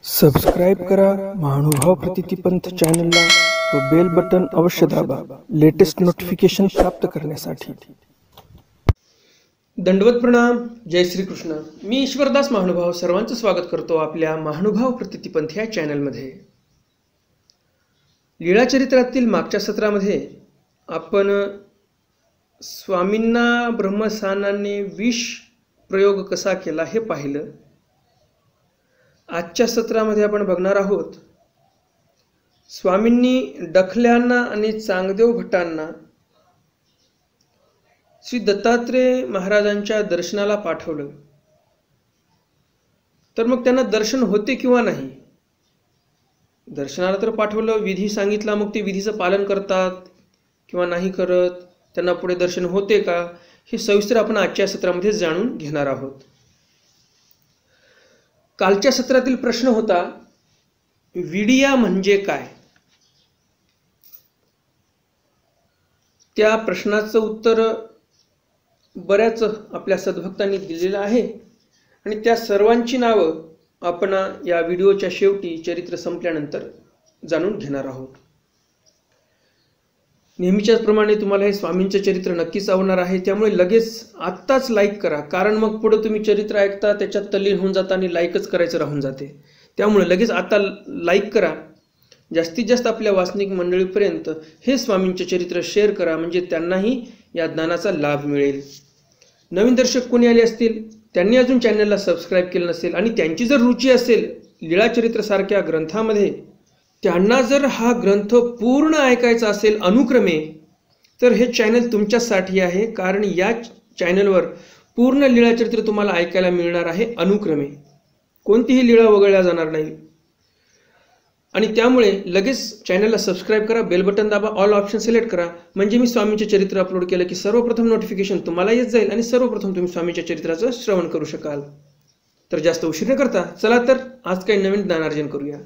Subscribe करा महानुभाव प्रतिपंथ चॅनलला व बेल बटन अवश्य दाबा लेटेस्ट नोटिफिकेशन प्राप्त करण्यासाठी। दंडवत प्रणाम। जय श्री कृष्ण। मी ईश्वरदास महानुभाव सर्वांचं स्वागत करतो आपल्या महानुभाव प्रतिपंथ या चॅनलमध्ये। लीळाचरित्रातील मागच्या सत्रामध्ये आपण स्वामींना ब्रह्मस्थानाने विष प्रयोग कसा केला हे पाहिलं। आजच्या सत्रामध्ये आपण बघणार आहोत स्वामींनी डखल्यांना आणि चांगदेव भट्टांना श्री दत्तात्रेय महाराजांच्या दर्शनाला पाठवलं, तर मग त्यांना दर्शन होते किंवा नाही। दर्शनाला तर पाठवलं, विधी सांगितला, मग ते विधीचं पालन करतात किंवा नाही करत, त्यांना पुढे दर्शन होते का, हे सविस्तर आपण आजच्या सत्रामध्ये जाणून घेणार आहोत। कालच्या सत्रातील प्रश्न होता विडिया म्हणजे काय। त्या प्रश्नाचं उत्तर बऱ्याच आपल्या सद्भक्तांनी दिलेलं आहे आणि त्या सर्वांची नावं आपण या व्हिडिओच्या शेवटी चरित्र संपल्यानंतर जाणून घेणार आहोत। नेहमीच्याच प्रमाणे तुम्हाला हे स्वामींचं चरित्र नक्कीच आवडणार आहे, त्यामुळे लगेच आत्ताच लाईक करा, कारण मग पुढे तुम्ही चरित्र ऐकता त्याच्यात तल्लीन होऊन जाता आणि लाईकच करायचं राहून जाते। त्यामुळे लगेच आता लाईक करा, जास्तीत जास्त आपल्या वाचनिक मंडळीपर्यंत हे स्वामींचे चरित्र शेअर करा, म्हणजे त्यांनाही या ज्ञानाचा लाभ मिळेल। नवीन दर्शक कोणी आले असतील त्यांनी अजून चॅनलला सबस्क्राईब केलं नसेल आणि त्यांची जर रुची असेल लीळाचरित्रसारख्या ग्रंथामध्ये, त्यांना जर हा ग्रंथ पूर्ण ऐकायचा असेल अनुक्रमे, तर हे चॅनल तुमच्यासाठी आहे, कारण या चॅनलवर पूर्ण लीळाचरित्र तुम्हाला ऐकायला मिळणार आहे अनुक्रमे, कोणतीही लीळा वगळल्या जाणार नाही। आणि त्यामुळे लगेच चॅनलला सबस्क्राईब करा, बेल बटन दाबा, ऑल ऑप्शन सिलेक्ट करा, म्हणजे मी स्वामींचे चरित्र अपलोड केलं की सर्वप्रथम नोटिफिकेशन तुम्हाला येत जाईल आणि सर्वप्रथम तुम्ही स्वामींच्या चरित्राचं श्रवण करू शकाल। तर जास्त उशीर न करता चला तर आज काही नवीन ज्ञानार्जन करूया।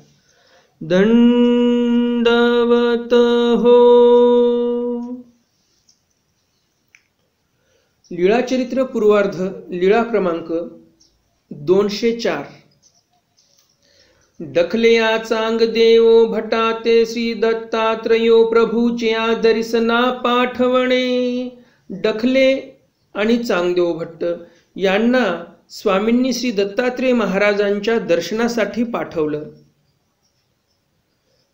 दंडवत हो। लीळाचरित्र पूर्वार्ध लीळा क्रमांक 204। डखल्या चांगदेव भटाते श्री दत्तात्रयो प्रभूच्या दर्शना पाठवणे। डखले आणि चांगदेव भट्ट यांना स्वामींनी श्री दत्तात्रेय महाराजांच्या दर्शनासाठी पाठवलं।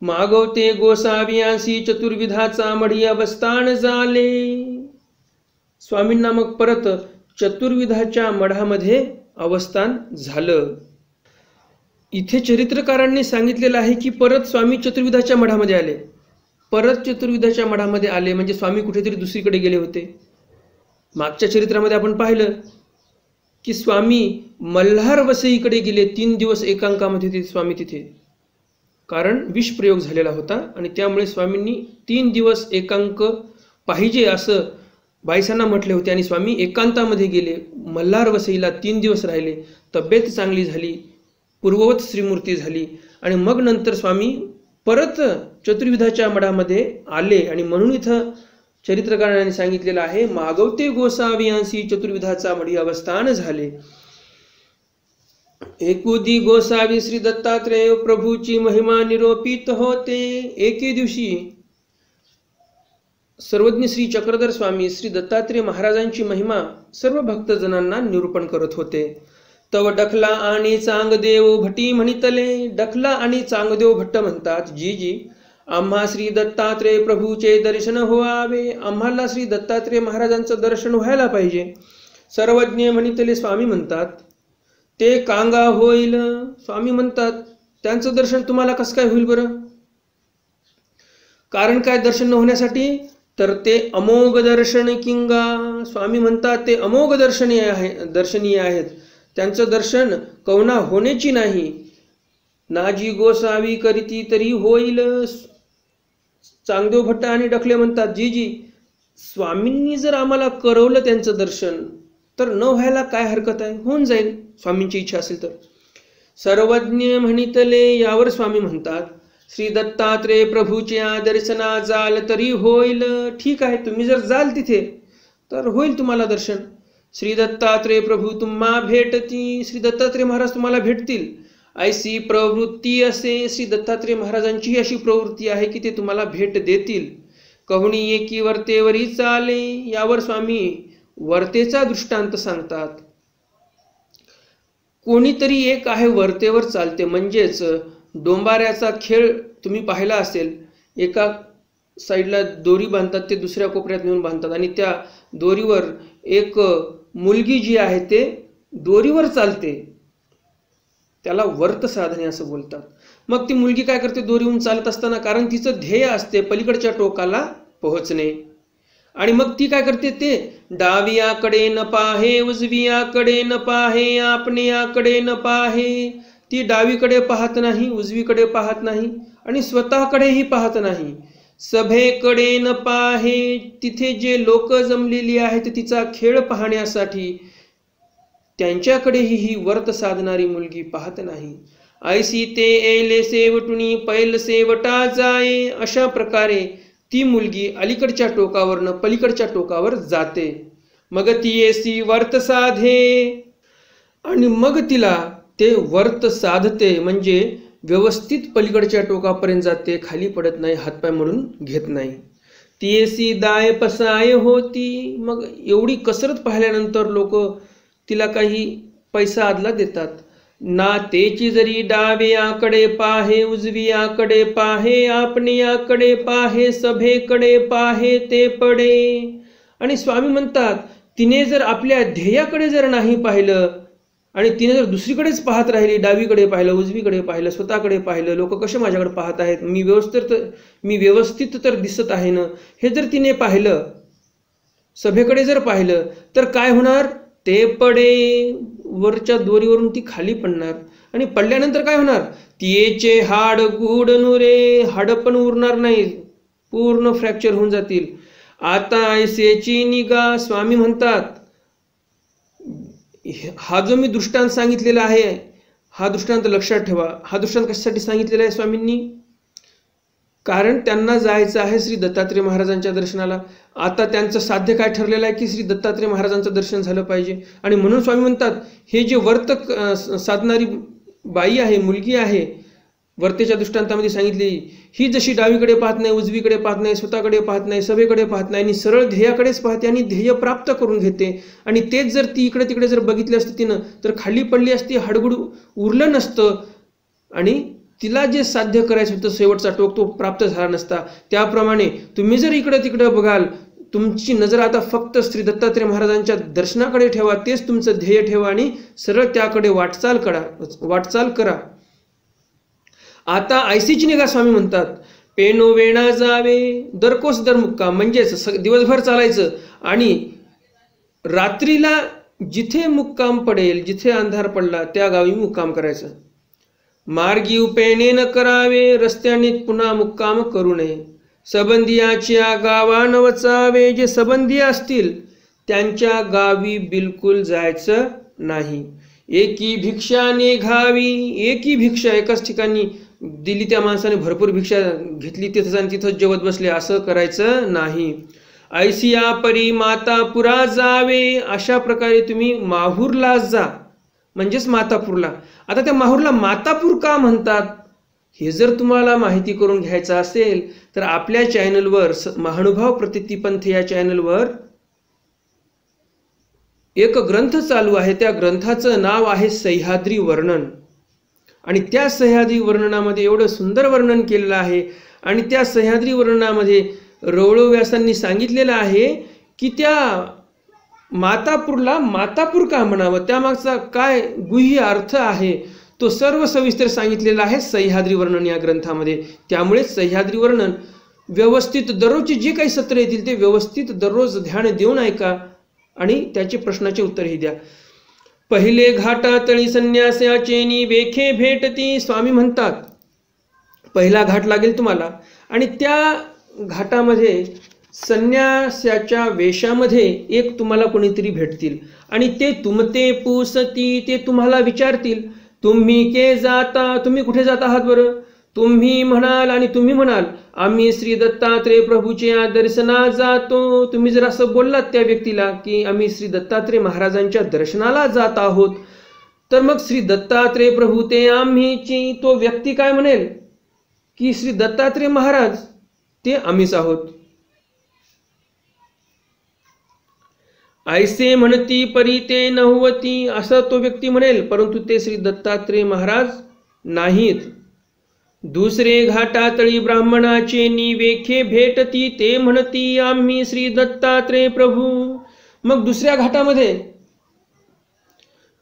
मागवते गोसावियांसी चतुर्विधाचा मढी अवस्थान झाले। स्वामींना मग परत चतुर्विधाच्या मठामध्ये अवस्थान झालं। इथे चरित्रकारांनी सांगितलेलं आहे की परत स्वामी चतुर्विधाच्या मठामध्ये आले। परत चतुर्विधाच्या मठामध्ये आले म्हणजे स्वामी कुठेतरी दुसरीकडे गेले होते। मागच्या चरित्रामध्ये आपण पाहिलं की स्वामी मल्हार वसईकडे गेले, 3 दिवस एकांकामध्ये ते स्वामी तिथे, कारण विष प्रयोग झालेला होता आणि त्यामुळे स्वामींनी 3 दिवस एकांक पाहिजे असं बाईसांना म्हटले होते आणि स्वामी एकांतामध्ये गेले, मल्हार वसईला 3 दिवस राहिले, तब्येत चांगली झाली, पूर्ववत श्रीमूर्ती झाली आणि मग नंतर स्वामी परत चतुर्विधाच्या मठामध्ये आले। आणि म्हणून इथं चरित्रकारांनी सांगितलेलं आहे मागवते गोसावियांसी चतुर्विधाचा मढी अवस्थान झाले। एकुदी गोसावी श्री दत्तात्रेय प्रभूची महिमा निरोपित होते। एके दिवशी सर्वज्ञ श्री चक्रधर स्वामी श्री दत्तात्रेय महाराजांची महिमा सर्व भक्तजनांना निरूपण करत होते। तव डखला आणि चांगदेव भट्टी म्हणितले। डखला आणि चांगदेव भट्ट म्हणतात, जी आम्हा श्री दत्तात्रेय प्रभूचे दर्शन व्हावे, आम्हाला श्री दत्तात्रेय महाराजांचं दर्शन व्हायला पाहिजे। सर्वज्ञ म्हणितले। स्वामी म्हणतात ते कांगा होईल। स्वामी म्हणतात त्यांचं दर्शन तुम्हाला कसं काय होईल बरं, कारण काय दर्शन न होण्यासाठी, तर ते अमोघ दर्शन किंगा। स्वामी म्हणतात ते अमोघ दर्शनीय आहेत, त्यांचं दर्शन कवना होण्याची नाही। नाजी गोसावी करीती तरी होईल। चांगदेव भट्ट आणि डखले म्हणतात जी स्वामींनी जर आम्हाला करवलं त्यांचं दर्शन तर न व्हायला काय हरकत आहे, होऊन जाईल स्वामींची इच्छा असेल तर। सर्वज्ञ म्हणितले। यावर स्वामी म्हणतात श्री दत्तात्रेय प्रभूच्या दर्शना जाल तरी होईल। ठीक आहे, तुम्ही जर जाल तिथे तर होईल तुम्हाला दर्शन। श्री दत्तात्रेय प्रभू तुम्हा भेटती, श्री दत्तात्रेय महाराज तुम्हाला भेटतील ऐसी प्रवृत्ती असे श्री दत्तात्रेय महाराजांची अशी प्रवृत्ती आहे की ते तुम्हाला भेट देतील. कहुणी एकी वर्तेवरी चाले, यावर स्वामी वर्तेचा दृष्टांत सांगतात. कोणीतरी एक आहे वर्तेवर चालते, म्हणजेच डोंबाऱ्याचा खेळ तुम्ही पाहिला असेल. एका साईडला दोरी बांधतात, ते दुसऱ्या कोपऱ्यात नेऊन बांधतात आणि त्या दोरीवर एक मुलगी जी आहे ते दोरीवर चालते, त्याला वर्त साधने असं बोलतात. मग ती मुलगी काय करते दोरीहून चालत असताना, कारण तिचं ध्येय असते पलीकडच्या टोकाला पोहोचणे. आणि मग ती काय करते, ते डावियाकडे न पाहे उजवियाकडे न पाहे आपण्याकडे न पाहे. ती डावीकडे पाहत नाही, उजवीकडे पाहत नाही आणि स्वतःकडेही पाहत नाही. सभेकडे न पाहे, तिथे जे लोक जमलेली आहेत तिचा खेळ पाहण्यासाठी, त्यांच्याकडेही ही वर्त साधणारी मुलगी पाहत नाही. ऐसी ते एले सेवटुनी पैल सेवटा जाये. अशा प्रकारे ती मुलगी अलीकडच्या टोकावरनं पलीकडच्या टोकावर जाते. मग ती एसी वर्त साधे, आणि मग तिला ते वर्त साधते, म्हणजे व्यवस्थित पलीकडच्या टोकापर्यंत जाते, खाली पडत नाही, हातपाय म्हणून घेत नाही. ती एसी दाय पसाय होती. मग एवढी कसरत पाहिल्यानंतर लोक तिला काही पैसा आदला देतात. ना तेची जरी डाव्याकडे पाहे उजवियाकडे पाहे आपण्याकडे पाहे सभेकडे पाहे ते पडे. आणि स्वामी म्हणतात, तिने जर आपल्या ध्येयाकडे जर नाही पाहिलं आणि तिने जर दुसरीकडेच पाहत राहिली, डावीकडे पाहिलं उजवीकडे पाहिलं स्वतःकडे पाहिलं, लोक कसे माझ्याकडे पाहत आहेत, मी व्यवस्थित तर दिसत आहे ना, हे जर तिने पाहिलं, सभेकडे जर पाहिलं, तर काय होणार, ते पडे. वरच्या दोरीवरून ती खाली पडणार. आणि पडल्यानंतर काय होणार, तिचे हाड गुड नुरे, हाड पण उरणार नाही, पूर्ण फ्रॅक्चर होऊन जातील. आता ऐसेची निगा. स्वामी म्हणतात, हा जो मी दृष्टांत सांगितलेला आहे, हा दृष्टांत लक्षात ठेवा. हा दृष्टांत कशासाठी सांगितलेला आहे स्वामींनी, कारण त्यांना जायचं आहे श्री दत्तात्रेय महाराजांच्या दर्शनाला. आता त्यांचं साध्य काय ठरलेलं आहे की श्री दत्तात्रेय महाराजांचं दर्शन झालं पाहिजे. आणि म्हणून स्वामी म्हणतात, हे जे वर्त साधणारी बाई आहे, मुलगी आहे, वर्तेच्या दृष्टांतामध्ये सांगितली, ही जशी डावीकडे पाहत नाही, उजवीकडे पाहत नाही, स्वतःकडे पाहत नाही, सभेकडे पाहत नाही आणि सरळ ध्येयाकडेच पाहते आणि ध्येय प्राप्त करून घेते. आणि तेच जर ती इकडे तिकडे जर बघितले असते तिनं, तर खाली पडली असती, हाडगुड उरलं नसतं आणि तिला जे साध्य करायचं होतं शेवटचा टोक तो प्राप्त झाला नसता. त्याप्रमाणे तुम्ही जर इकडे तिकडे बघाल, तुमची नजर आता फक्त श्री दत्तात्रेय महाराजांच्या दर्शनाकडे ठेवा, तेच तुमचं ध्येय ठेवा आणि सरळ त्याकडे वाटचाल करा. आता ऐसीची निगा. स्वामी म्हणतात, पेनो वेणा जावे, दरकोस दर मुक्काम, म्हणजेच दिवसभर चालायचं आणि रात्रीला जिथे मुक्काम पडेल, जिथे अंधार पडला त्या गावी मुक्काम करायचं. मार्गी उपेने न करावे, रस्त्याने पुन्हा मुक्काम करू नये. सबंधियाच्या गावा न वचावे, जे सबंधी असतील त्यांच्या गावी बिलकुल जायचं नाही. एकी भिक्षा निघावी, एकी भिक्षा एकाच ठिकाणी दिली, त्या माणसाने भरपूर भिक्षा घेतली, तिथं जाऊन तिथंच जेवत बसले, असं करायचं नाही. ऐसिया परी मातापुरा जावे, अशा प्रकारे तुम्ही माहूरला जा, म्हणजेच मातापूरला. आता त्या माहूरला मातापूर का म्हणतात, हे जर तुम्हाला माहिती करून घ्यायचं असेल तर आपल्या चॅनलवर, महानुभाव प्रतितीपंथ या चॅनलवर एक ग्रंथ चालू आहे. त्या ग्रंथाचं नाव आहे सह्याद्री वर्णन. आणि त्या सह्याद्री वर्णनामध्ये एवढं सुंदर वर्णन केलेलं आहे. आणि त्या सह्याद्री वर्णनामध्ये रवळो व्यासांनी सांगितलेलं आहे की त्या मातापूरला मातापूर का म्हणावं, त्यामागचा काय गुह्य अर्थ आहे, तो सर्व सविस्तर सांगितलेला आहे सह्याद्री वर्णन या ग्रंथामध्ये. त्यामुळे सह्याद्री वर्णन व्यवस्थित दररोजचे जे काही सत्र येतील ते व्यवस्थित दररोज ध्यान देऊन ऐका आणि त्याचे प्रश्नाचे उत्तरही द्या. पहिले घाटातळी संन्यासाचेनी वेखे भेटती. स्वामी म्हणतात, पहिला घाट लागेल तुम्हाला आणि त्या घाटामध्ये संन्यासाच्या वेशामध्ये एक तुम्हाला कोणीतरी भेटतील आणि ते तुमते पूसती, ते तुम्हाला विचारतील, तुम्ही के जाता, तुम्ही कुठे जात आहात बरं. तुम्ही म्हणाल आणि तुम्ही म्हणाल, आम्ही श्री दत्तात्रेय प्रभूच्या दर्शना जातो. तुम्ही जर असं बोललात त्या व्यक्तीला की आम्ही श्री दत्तात्रेय महाराजांच्या दर्शनाला जात आहोत, तर मग श्री दत्तात्रेय प्रभू ते आम्हीची, तो व्यक्ती काय म्हणेल की श्री दत्तात्रेय महाराज ते आम्हीच आहोत. ऐसे म्हणती परी ते नव्हती, असं तो व्यक्ती म्हणेल, परंतु ते श्री दत्तात्रेय महाराज नाहीत. दुसरे घाटातळी ब्राह्मणाचे निवेखे भेटती, ते म्हणती आम्ही श्री दत्तात्रेय प्रभू. मग दुसऱ्या घाटामध्ये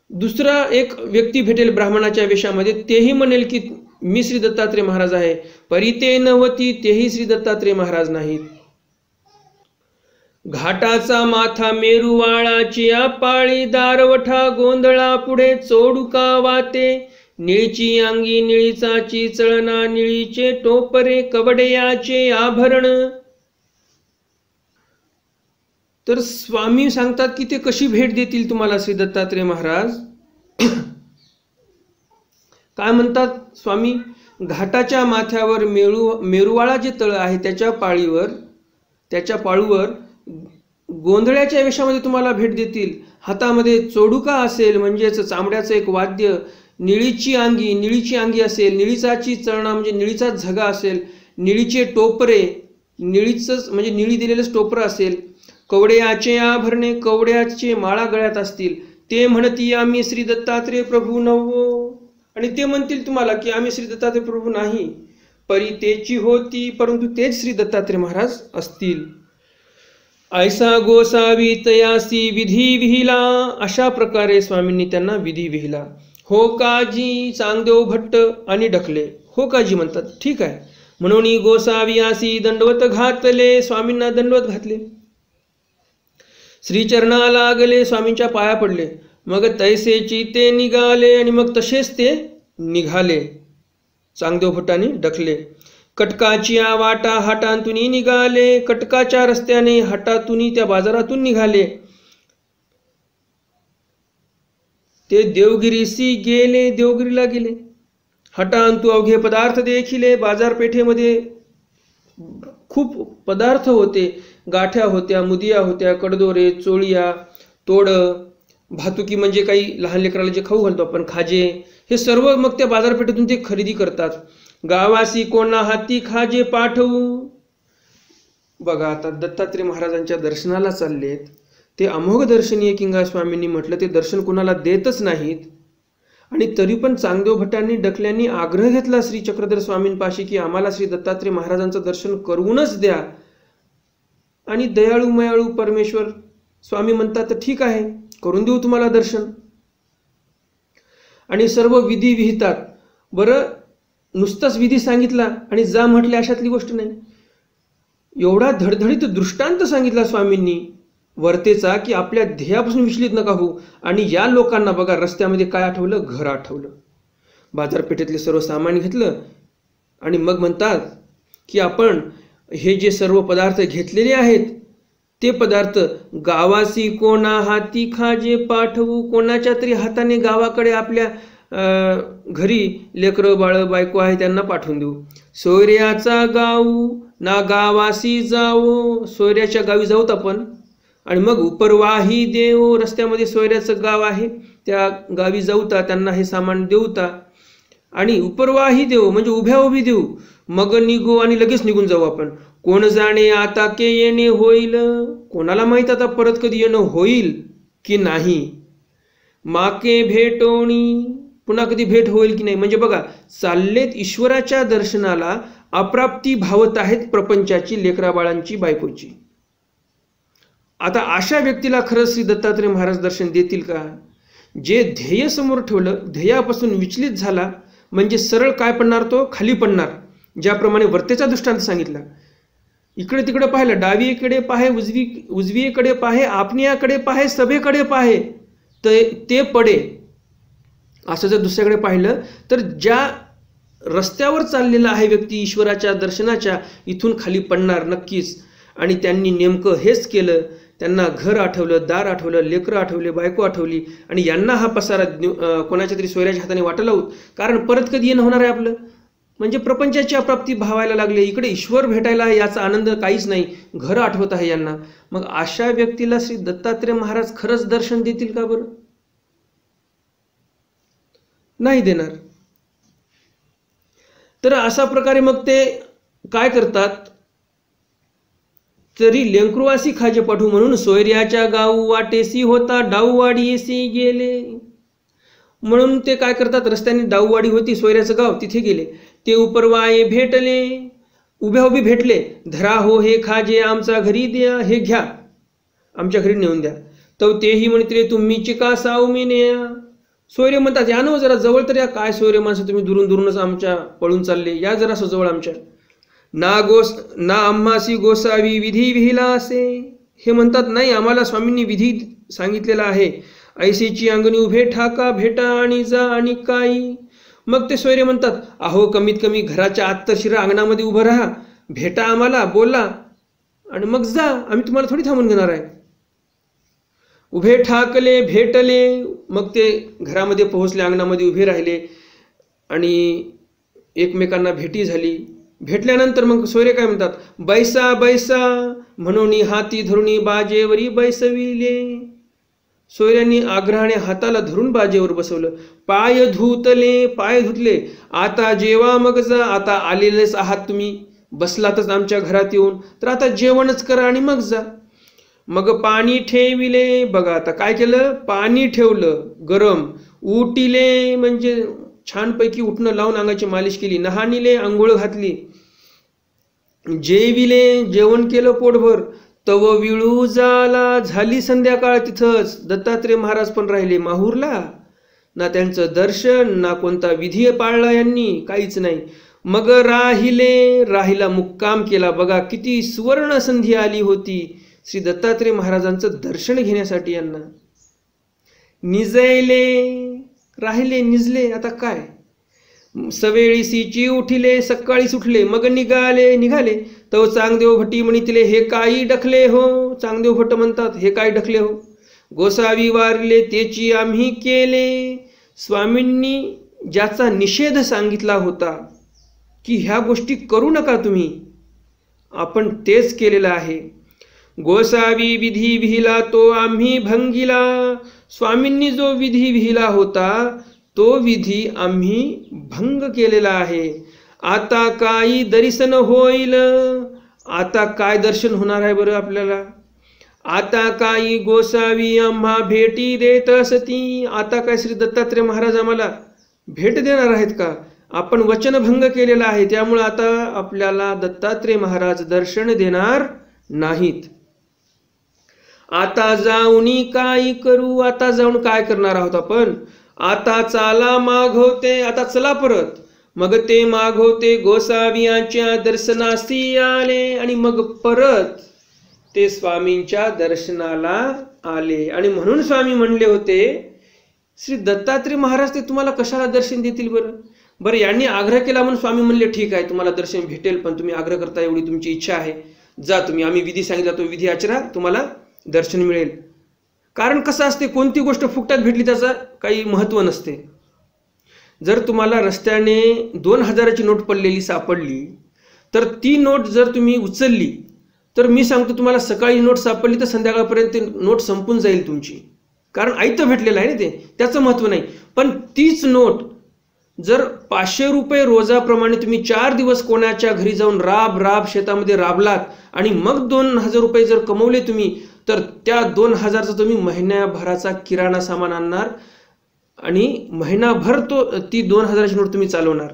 दुसरा एक व्यक्ती भेटेल ब्राह्मणाच्या वेशामध्ये, तेही म्हणेल की मी श्री दत्तात्रेय महाराज आहे. परी ते नव्हती, तेही श्री दत्तात्रेय महाराज नाहीत. घाटाचा माथा मेरुवाळाची पाळी, दारवठा गोंधळा पुढे चोडुका वाते, निळीची अंगी निळीचाची चळना, निळीचे टोपरे कवड्याचे आभरण. तर स्वामी सांगतात की ते कशी भेट देतील तुम्हाला श्री दत्तात्रेय महाराज. काय म्हणतात स्वामी, घाटाच्या माथ्यावर मेरुवाळा जे तळ आहे त्याच्या पाळूवर गोंधळ्याच्या वेशामध्ये तुम्हाला भेट देतील. हातामध्ये चोडुका असेल, म्हणजेच चामड्याचं एक वाद्य, निळीची अंगी असेल, निळीचाची चळणा म्हणजे निळीचाच झगा असेल, निळीचे टोपरे, निळीच म्हणजे निळी दिलेलंच टोपरं असेल, कवड्याचे आभरणे, कवड्याचे माळा गळ्यात असतील. ते म्हणती आम्ही श्री दत्तात्रेय प्रभू नव्हो, आणि ते म्हणतील तुम्हाला की आम्ही श्री दत्तात्रेय प्रभू नाही. परी तेची होती, परंतु तेच श्री दत्तात्रेय महाराज असतील. ऐसा गोसावी तयासी विधी विहिला, अशा प्रकारे स्वामींनी त्यांना विधी विहिला. हो काजी चांगदेव भट्ट आणि ढकले. हो काजी म्हणतात, ठीक आहे. म्हणून गोसावी आसी दंडवत घातले, स्वामींना दंडवत घातले. श्रीचरणा लागले, स्वामींच्या पाया पडले. मग तैसेची ते निघाले, आणि मग तसेच ते निघाले. चांगदेव भट्टाने ढकले. कटकाची वाटा हाटांतून निघाले, कटकाच्या रस्त्याने हाटातून त्या बाजारातून निघाले. ते देवगिरीसी गेले, देवगिरीला गेले. हटांतू अवघे पदार्थ देखिले, बाजारपेठेमध्ये खूप पदार्थ होते. गाठ्या होत्या, मुदिया होत्या, कडदोरे, चोळिया, तोड, भातुकी म्हणजे काही लहान लेकराला जे खाऊ घालतो आपण, खाजे, हे सर्व मग त्या बाजारपेठेतून ते खरेदी करतात. गावासी कोणा हाती खाजे पाठवू. बघा आता दत्तात्रेय महाराजांच्या दर्शनाला चाललेत, ते अमोघ दर्शनीय किंगा स्वामींनी म्हटलं, ते दर्शन कुणाला देतच नाहीत. आणि तरी पण चांगदेव भट्टांनी ढकल्यांनी आग्रह घेतला श्री चक्रधर स्वामींपाशी की आम्हाला श्री दत्तात्रेय महाराजांचं दर्शन करूनच द्या. आणि दयाळू मयाळू परमेश्वर स्वामी म्हणतात ठीक आहे, करून देऊ तुम्हाला दर्शन. आणि सर्व विधी विहितात. बरं, नुसताच विधी सांगितला आणि जा म्हटले अशातली गोष्ट नाही. एवढा धडधडीत दृष्टांत सांगितला स्वामींनी वर्तेचा की आपल्या ध्येयापासून विचलित नका होऊ. आणि या लोकांना बघा रस्त्यामध्ये काय आठवलं, घर आठवलं. बाजारपेठेतले सर्व सामान घेतलं आणि मग म्हणतात की आपण हे जे सर्व पदार्थ घेतलेले आहेत ते पदार्थ गावासी कोणा हाती खाजे पाठवू. कोणाच्या तरी हाताने गावाकडे आपल्या घरी लेकरं बाळ बायको आहे त्यांना पाठवून देऊ. सोयऱ्याचा गाऊ ना गावासी जावो. सोयऱ्याच्या गावी जाऊत आपण. आणि मग उपरवाही देव, रस्त्यामध्ये सोयऱ्याचं गाव आहे त्या गावी जाऊता, त्यांना हे सामान देऊता. आणि उपरवाही देव म्हणजे उभ्या उभी देऊ. मग निघू आणि लगेच निघून जाऊ आपण. कोण जाणे आता के येणे होईल. कोणाला माहित आता परत कधी येणं होईल की नाही. माके भेटोणी, पुन्हा कधी भेट होईल की नाही. म्हणजे बघा चाललेत ईश्वराच्या दर्शनाला, अप्राप्ती भावत आहेत प्रपंचाची, लेकरा बाळांची, बायकोची. आता अशा व्यक्तीला खरंच श्री दत्तात्रेय महाराज दर्शन देतील का. जे ध्येय समोर ठेवलं, ध्येयापासून विचलित झाला म्हणजे सरळ काय पडणार, तो खाली पडणार. ज्याप्रमाणे वर्तेचा दृष्टांत सांगितला, इकडे तिकडे पाहिलं, डावीकडे पाहे, उजवीकडे पाहे, आपण्याकडे पाहे, सभेकडे पाहे, ते पडे. असं जर दुसऱ्याकडे पाहिलं तर ज्या रस्त्यावर चाललेला आहे व्यक्ती ईश्वराच्या दर्शनाच्या, इथून खाली पडणार नक्कीच. आणि त्यांनी नेमकं हेच केलं. त्यांना घर आठवलं, दार आठवलं, लेकरं आठवले, बायको आठवली. आणि यांना हा पसारा कोणाच्या तरी सोयऱ्याच्या हाताने वाटायला होत. कारण परत कधी येणं होणार आहे आपलं. म्हणजे प्रपंचाची अप्राप्ती भावायला लागले. इकडे ईश्वर भेटायला याचा आनंद काहीच नाही, घर आठवत आहे यांना. मग अशा व्यक्तीला श्री दत्तात्रेय महाराज खरंच दर्शन देतील का बरं. नाही देणार. तर अशा प्रकारे मग ते काय करतात, तरी लेंकरुवासी खाजे पाठू म्हणून सोयऱ्याच्या गाऊ वाटेसी होता डाऊवाडी येसी गेले. म्हणून ते काय करतात, रस्त्याने डाऊवाडी होती सोयऱ्याचं गाव, तिथे गेले. ते उपरवाये भेटले, उभ्या उभी भेटले. धरा हो हे खाजे आमच्या घरी द्या, हे घ्या आमच्या घरी नेऊन द्या. तो तेही म्हणते तुम्हीची का साऊ मी न्या. सोयरे म्हणतात या ना जरा जवळ तर या, काय सोयरे माणसं तुम्ही दुरून दुरूनच आमच्या पळून चालले, या जरा जवळ आमच्या. ना आम्हासी गोसावी विधी विहिला असे. हे म्हणतात नाही आम्हाला स्वामींनी विधी सांगितलेला आहे, ऐसीची अंगणी उभे ठाका भेटा आणि जा आणि काही. मग ते सोयरे म्हणतात अहो कमीत कमी घराच्या आत तर शिरा, अंगणामध्ये उभं राहा, भेटा आम्हाला, बोला आणि मग जा, आम्ही तुम्हाला थोडी थांबून घेणार आहे. उभे ठाकले भेटले, मग ते घरामध्ये पोहोचले, अंगणामध्ये उभे राहिले आणि एकमेकांना भेटी झाली. भेटल्यानंतर मग सोयरे काय म्हणतात, बैसा बैसा म्हणून हाती धरुणी बाजेवरी बैसविले. सोयऱ्यांनी आग्रहाने हाताला धरून बाजेवर बसवलं. पाय धुतले, पाय धुतले. आता जेवा मग जा, आता आलेलेच आहात तुम्ही, बसलातच आमच्या घरात येऊन, तर आता जेवणच करा आणि मग जा. मग पाणी ठेविले. बघा आता काय केलं, पाणी ठेवलं गरम. उटिले म्हणजे छानपैकी उठणं लावून अंगाची मालिश केली. नहानिले आंघोळ घातली. जेविले जेवण केलं पोटभर. तव विळू जाला, झाली संध्याकाळ. तिथंच दत्तात्रेय महाराज पण राहिले माहूरला. ना त्यांचं दर्शन ना कोणता विधी पाळला यांनी, काहीच नाही. मग राहिला मुक्काम केला. बघा किती सुवर्ण संधी आली होती श्री दत्तात्रेय महाराजांचं दर्शन घेण्यासाठी यांना. राहिले निजले. आता काय, सवेळीसीची उठिले, सकाळीच उठले. मग निघाले. तो चांगदेव भट्टी म्हणितले हे काही डखले हो. चांगदेव भट्ट म्हणतात हे काय डखले हो. गोसावी वारले तेची आम्ही केले. स्वामींनी ज्याचा निषेध सांगितला होता की ह्या गोष्टी करू नका तुम्ही, आपण तेच केलेलं आहे. गोसावी विधी विहिला तो आम्ही भंगिला. स्वामींनी जो विधी विहिला होता तो विधी आम्ही भंग केलेला आहे. आता काही दर्शन होईल. आता काय दर्शन होणार आहे बरं आपल्याला. आता काही गोसावी आम्हा भेटी देत असती. आता काय श्री दत्तात्रेय महाराज आम्हाला भेट देणार आहेत का. आपण वचनभंग केलेला आहे, त्यामुळे आता आपल्याला दत्तात्रेय महाराज दर्शन देणार नाहीत. आता जाऊन काय करू. आता जाऊन काय करणार आहोत आपण. आता चाला मागवते. आता चला परत. मग ते मागवते गोसावियांच्या दर्शनासी आले. आणि मग परत ते स्वामींच्या दर्शनाला आले. आणि म्हणून स्वामी म्हणले होते श्री दत्तात्रेय महाराज ते तुम्हाला कशाला दर्शन देतील बरं. यांनी आग्रह केला म्हणून स्वामी म्हणले ठीक आहे तुम्हाला दर्शन भेटेल, पण तुम्ही आग्रह करता एवढी तुमची इच्छा आहे, जा तुम्ही, आम्ही विधी सांगितला तो विधी आचरा, तुम्हाला दर्शन मिळेल. कारण कसं असते, कोणती गोष्ट फुकटात भेटली त्याचं काही महत्व नसते. जर तुम्हाला रस्त्याने 2000ची नोट पडलेली सापडली तर ती नोट जर तुम्ही उचलली तर मी सांगतो तुम्हाला सकाळी नोट सापडली तर संध्याकाळपर्यंत ती नोट संपून जाईल तुमची, कारण आयतं भेटलेलं आहे ना ते, त्याचं महत्व नाही. पण तीच नोट जर 500 रुपये रोजाप्रमाणे तुम्ही 4 दिवस कोणाच्या घरी जाऊन राब शेतामध्ये राबलात आणि मग 2000 रुपये जर कमवले तुम्ही, तर त्या 2000चा तुम्ही महिन्याभराचा किराणा सामान आणणार आणि महिनाभर ती 2000ची नोट तुम्ही चालवणार.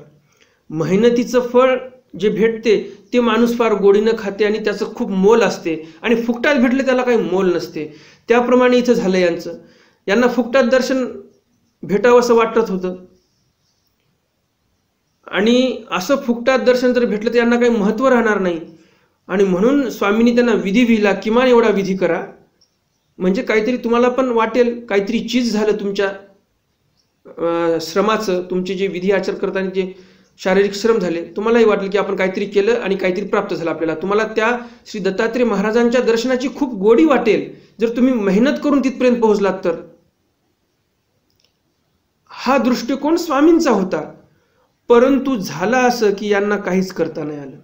मेहनतीचं फळ जे भेटते ते माणूस फार गोडीनं खाते आणि त्याचं खूप मोल असते, आणि फुकटात भेटले त्याला काही मोल नसते. त्याप्रमाणे इथं झालं यांचं. यांना फुकटात दर्शन भेटावं असं वाटत होतं, आणि असं फुकटात दर्शन जर भेटलं तर यांना काही महत्व राहणार नाही. आणि म्हणून स्वामींनी त्यांना विधी विहिला, किमान एवढा विधी करा म्हणजे काहीतरी तुम्हाला पण वाटेल, काहीतरी चीज झालं तुमच्या श्रमाचं. तुमचे जे विधी आचरण करताना जे शारीरिक श्रम झाले, तुम्हालाही वाटलं की आपण काहीतरी केलं आणि काहीतरी प्राप्त झालं आपल्याला. तुम्हाला त्या श्री दत्तात्रेय महाराजांच्या दर्शनाची खूप गोडी वाटेल जर तुम्ही मेहनत करून तिथपर्यंत पोहोचलात तर. हा दृष्टिकोन स्वामींचा होता. परंतु झालं असं की यांना काहीच करता नाही आलं.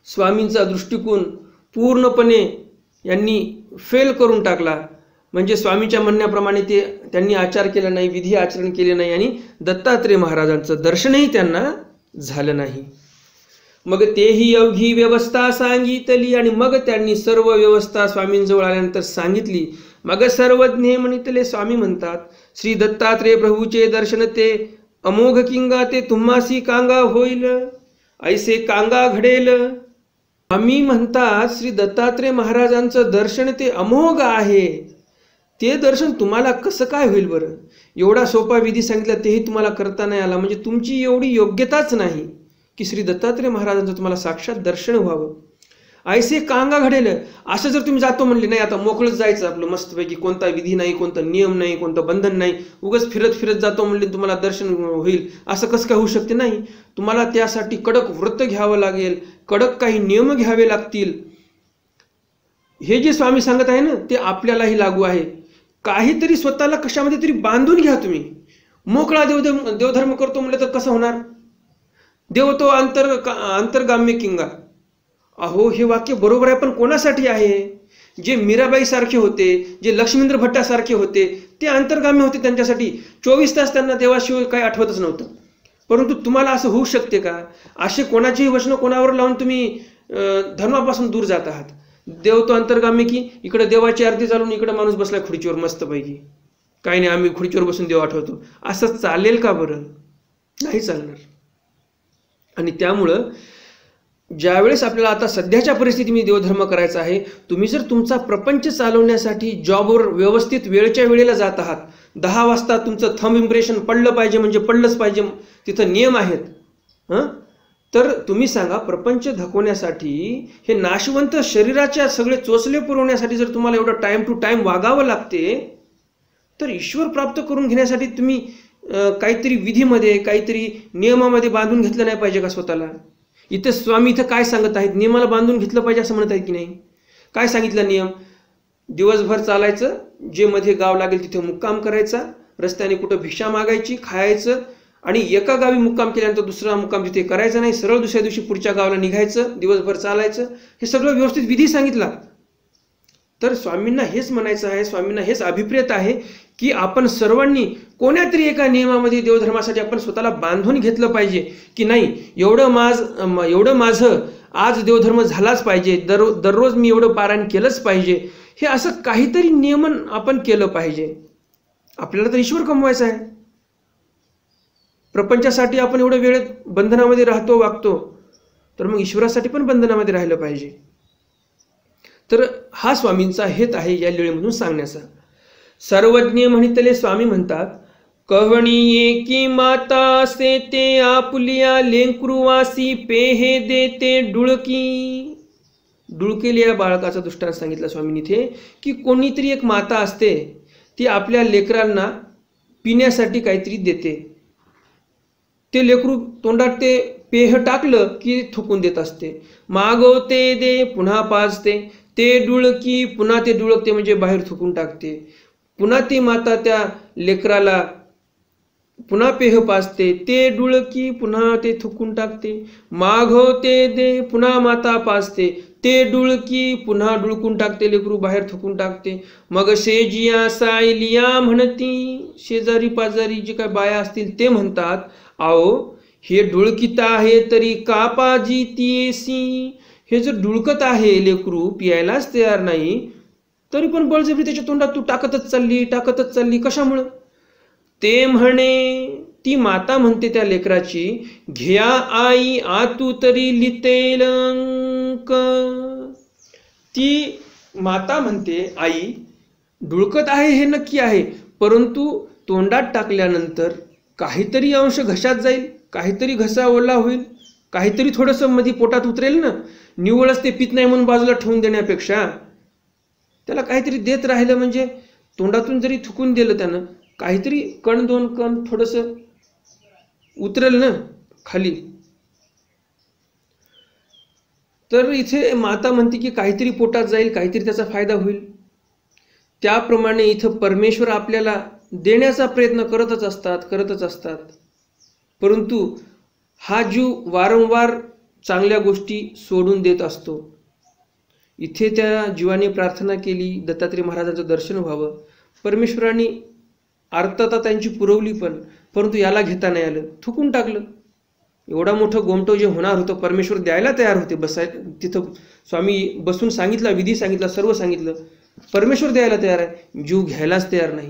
स्वामींचा दृष्टिकोन पूर्णपणे यांनी फेल करून टाकला. म्हणजे स्वामीच्या म्हणण्याप्रमाणे त्यांनी आचार केला नाही, विधी आचरण केले नाही आणि दत्तात्रेय महाराजांचं दर्शनही त्यांना झालं नाही. मग तेही अवघी व्यवस्था सांगितली आणि मग त्यांनी सर्व व्यवस्था स्वामींजवळ आल्यानंतर सांगितली. मग सर्वज्ञ म्हणितले. स्वामी म्हणतात, श्री दत्तात्रेय प्रभूचे दर्शन ते अमोघ किंगा ते तुम्हासी कांगा होईल, ऐसे कांगा घडेल. स्वामी म्हणतात श्री दत्तात्रेय महाराजांचं दर्शन ते अमोघ आहे, ते दर्शन तुम्हाला कसं काय होईल बरं? एवढा सोपा विधी सांगितला तेही तुम्हाला करता नाही आला, म्हणजे तुमची एवढी योग्यताच नाही की श्री दत्तात्रेय महाराजांचं तुम्हाला साक्षात दर्शन व्हावं. ऐसे कांगा घडेल. असं जर तुम्ही जातो म्हणले, नाही आता मोकळंच जायचं आपलं मस्तपैकी, कोणता विधी नाही, कोणता नियम नाही, कोणतं बंधन नाही, उगाच फिरत फिरत जातो म्हणले तुम्हाला दर्शन होईल, असं कसं काय होऊ शकते? नाही, तुम्हाला त्यासाठी कडक व्रत घ्यावं लागेल, कडक काही नियम घ्यावे लागतील. हे जे स्वामी सांगत आहे ना ते आपल्यालाही लागू आहे. काहीतरी स्वतःला कशामध्ये तरी बांधून घ्या तुम्ही. मोकळा देवधर्म करतो म्हणलं तर कसं होणार? देव तो अंतर्गाम्य किंगा. अहो, हे वाक्य बरोबर आहे, पण कोणासाठी आहे? जे मीराबाई सारखे होते, जे लक्ष्मींद्र भट्टासारखे होते, ते अंतर्गामी होते. त्यांच्यासाठी 24 तास त्यांना देवाशिवाय काही आठवतच नव्हतं. परंतु तुम्हाला असं होऊ शकते का? असे कोणाचेही वचन कोणावर लावून तुम्ही धर्मापासून दूर जात आहात. देव तो अंतर्गामी की इकडे देवाची आरती चालून इकडे माणूस बसलाय खुर्चीवर मस्तपैकी, काही नाही आम्ही खुर्चीवर बसून देव आठवतो, असं चालेल का बरं? नाही चालणार. आणि त्यामुळं ज्यावेळेस आपल्याला आता सध्याच्या परिस्थितीमध्ये देवधर्म करायचा आहे, तुम्ही जर तुमचा प्रपंच चालवण्यासाठी जॉबवर व्यवस्थित वेळच्या वेळेला जात आहात, 10 वाजता तुमचं थंब इम्प्रेशन पडलं पाहिजे म्हणजे पडलंच पाहिजे, तिथं नियम आहेत, तर तुम्ही सांगा, प्रपंच धकवण्यासाठी, हे नाशवंत शरीराच्या सगळे चोचले पुरवण्यासाठी जर तुम्हाला एवढं टाइम टू टाइम वागावं लागते, तर ईश्वर प्राप्त करून घेण्यासाठी तुम्ही काहीतरी विधीमध्ये, काहीतरी नियमामध्ये बांधून घेतलं नाही पाहिजे का स्वतःला? इथे स्वामी इथं काय सांगत आहेत? नियमाला बांधून घेतलं पाहिजे असं म्हणत आहेत की नाही? काय सांगितलं नियम? दिवसभर चालायचं, जे मध्ये गाव लागेल तिथे मुक्काम करायचा, रस्त्याने कुठं भिक्षा मागायची, खायचं, आणि एका गावी मुक्काम केल्यानंतर दुसरा मुक्काम तिथे करायचा नाही, सरळ दुसऱ्या दिवशी पुढच्या गावाला निघायचं, दिवसभर चालायचं. हे सगळं व्यवस्थित विधी सांगितला. तर स्वामींना हेच म्हणायचं आहे, स्वामींना हेच अभिप्रेत आहे की आपण सर्वांनी कोण्यातरी एका नियमामध्ये देवधर्मासाठी आपण स्वतःला बांधून घेतलं पाहिजे की नाही, एवढं माझं आज देवधर्म झालाच पाहिजे, दररोज मी एवढं पारायण केलंच पाहिजे, हे असं काहीतरी नियमन आपण केलं पाहिजे. आपल्याला तर ईश्वर कमवायचा आहे. प्रपंचासाठी आपण एवढं वेळेत बंधनामध्ये राहतो, वागतो, तर मग ईश्वरासाठी पण बंधनामध्ये राहिलं पाहिजे. तर हा स्वामींचा हेत आहे या लीळेमधून सांगण्याचा. सर्वज्ञ म्हणितले. स्वामी म्हणतात, कहणी एकी माता असे ते आपुलिया लेंकरुवासी पेहे देते डुळकी. डुळकेल्या बाळकाचा दृष्टांत सांगितला स्वामींनी इथे, की कोणीतरी एक माता असते, ती आपल्या लेकरांना पिण्यासाठी काहीतरी देते. ते लेकरू तोंडात ते पेह टाकलं की थुकून देत असते. मागवते दे, पुन्हा पाजते, ते डुळकी, पुन्हा ते डुळकते म्हणजे बाहेर थुकून टाकते. पुन्हा ती माता त्या लेकराला पुन्हा पेह पाजते, ते डुळकी, पुन्हा ते थुकून टाकते. मागवते दे, पुन्हा माता पाजते, ते डुळकी, पुन्हा डुळकून टाकते, लेकरू बाहेर थुकून टाकते. मग शेजिया सायलिया म्हणती, शेजारी पाजारी जे काय बाया असतील ते म्हणतात, आओ हे डुळकीत आहे तरी का पाजी तीसी. हे जर डुळकत आहे लेकरू, पियायलाच तयार नाही, तरी पण बळजबरी त्याच्या तोंडात तू टाकतच चालली, कशामुळं? ते म्हणे, ती माता म्हणते त्या लेकराची, घ्या आई आतू तरी लितेलंक. ती माता म्हणते, आई डुळकत आहे हे नक्की आहे, परंतु तोंडात टाकल्यानंतर काहीतरी अंश घशात जाईल, काहीतरी घसा ओला होईल, काहीतरी थोडंसं मध्ये पोटात उतरेल ना. निव्वळच ते पित नाही म्हणून बाजूला ठेवून देण्यापेक्षा त्याला काहीतरी देत राहिलं म्हणजे, तोंडातून जरी थुकून दिलं त्यानं, काहीतरी कण दोन कण थोडंसं उतरेल ना खाली. तर इथे माता म्हणते की काहीतरी पोटात जाईल, काहीतरी त्याचा फायदा होईल. त्याप्रमाणे इथं परमेश्वर आपल्याला देण्याचा प्रयत्न करतच असतात. परंतु हा जीव वारंवार चांगल्या गोष्टी सोडून देत असतो. इथे त्या जीवाने प्रार्थना केली दत्तात्रय महाराजांचं दर्शन व्हावं. परमेश्वराने आर्तता त्यांची पुरवली परंतु याला घेता नाही आलं, थुकून टाकलं. एवढा मोठं गोमटो जे होणार होतं परमेश्वर द्यायला तयार होते. तिथं स्वामी बसून सांगितलं, विधी सांगितला, सर्व सांगितलं. परमेश्वर द्यायला तयार आहे, जीव घ्यायलाच तयार नाही.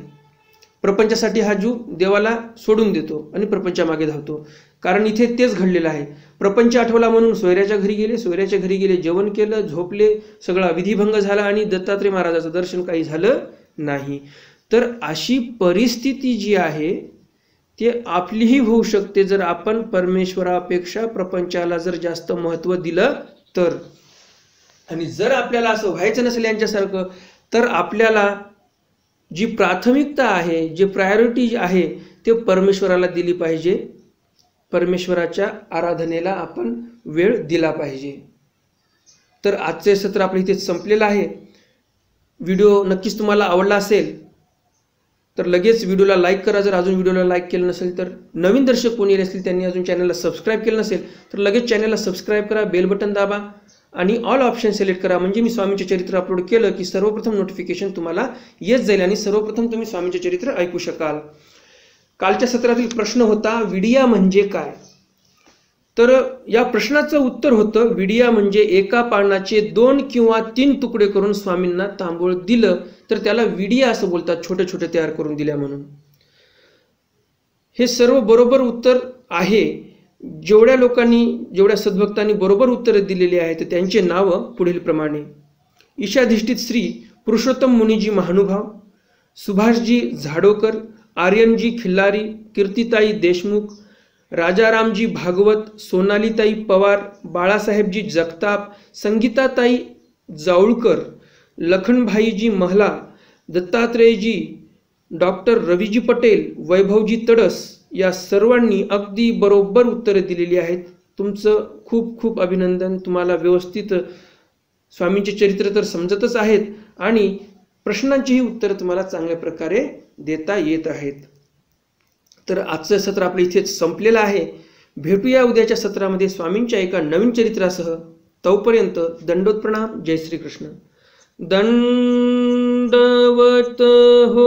प्रपंचासाठी हा जीव देवाला सोडून देतो आणि प्रपंचामागे धावतो. कारण इथे तेच घडलेलं आहे. प्रपंच आठवला म्हणून सोयऱ्याच्या घरी गेले, जेवण केलं, झोपले, सगळा विधिभंग झाला आणि दत्तात्रय महाराजाचं दर्शन काही झालं नाही. तर अशी परिस्थिती जी आहे ते आपलीही होऊ शकते जर आपण परमेश्वरापेक्षा प्रपंचाला जर जास्त महत्त्व दिलं तर. आणि जर आपल्याला असं व्हायचं नसेल यांच्यासारखं, तर आपल्याला जी प्राथमिकता आहे, जे प्रायोरिटी आहे ते परमेश्वराला दिली पाहिजे. परमेश्वराच्या आराधनेला आपण वेळ दिला पाहिजे. तर आजचे सत्र आपलं इथे संपलेलं आहे. व्हिडिओ नक्कीच तुम्हाला आवडला असेल तर लगेच व्हिडिओला लाईक करा. जर अजून व्हिडिओला लाईक केलं नसेल तर, नवीन दर्शक कोणी असतील त्यांनी अजून चॅनलला सबस्क्राईब केलं नसेल तर लगेच चॅनलला सबस्क्राईब करा, बेल बटन दाबा आणि ऑल ऑप्शन सिलेक्ट करा. म्हणजे मी स्वामींचे चरित्र अपलोड केलं की सर्वप्रथम नोटिफिकेशन तुम्हाला येत जाईल आणि सर्वप्रथम तुम्ही स्वामींचे चरित्र ऐकू शकाल. कालच्या सत्रातील प्रश्न होता विडिया म्हणजे काय. तर या प्रश्नाचं उत्तर होतं विडिया म्हणजे एका पानाचे 2 किंवा 3 तुकडे करून स्वामींना तांबूळ दिलं तर त्याला विडिया असं बोलतात, छोटे छोटे तयार करून दिल्या म्हणून. हे सर्व बरोबर उत्तर आहे. जेवढ्या लोकांनी, जेवढ्या सद्भक्तांनी बरोबर उत्तरे दिलेली आहेत त्यांचे नावं पुढील प्रमाणे: ईशाधिष्ठित श्री पुरुषोत्तम मुनीजी महानुभाव, सुभाषजी झाडोकर, आर्यनजी खिल्लारी, कीर्तिताई देशमुख, राजारामजी भागवत, सोनालीताई पवार, बाळासाहेबजी जगताप, संगीताताई जावळकर, लखनभाईजी महला, दत्तात्रेयजी, डॉक्टर रवीजी पटेल, वैभवजी तडस या सर्वांनी अगदी बरोबर उत्तरे दिलेली आहेत. तुमचं खूप खूप अभिनंदन. तुम्हाला व्यवस्थित स्वामींचे चरित्र तर समजतच आहेत आणि प्रश्नांचीही उत्तरं तुम्हाला चांगल्या प्रकारे देता येत आहेत. तर आजचं सत्र आपलं इथेच संपलेलं आहे. भेटूया उद्याच्या सत्रामध्ये स्वामींच्या एका नवीन चरित्रासह. तोपर्यंत दंडोत प्रणाम. जय श्री कृष्ण. दंडवत हो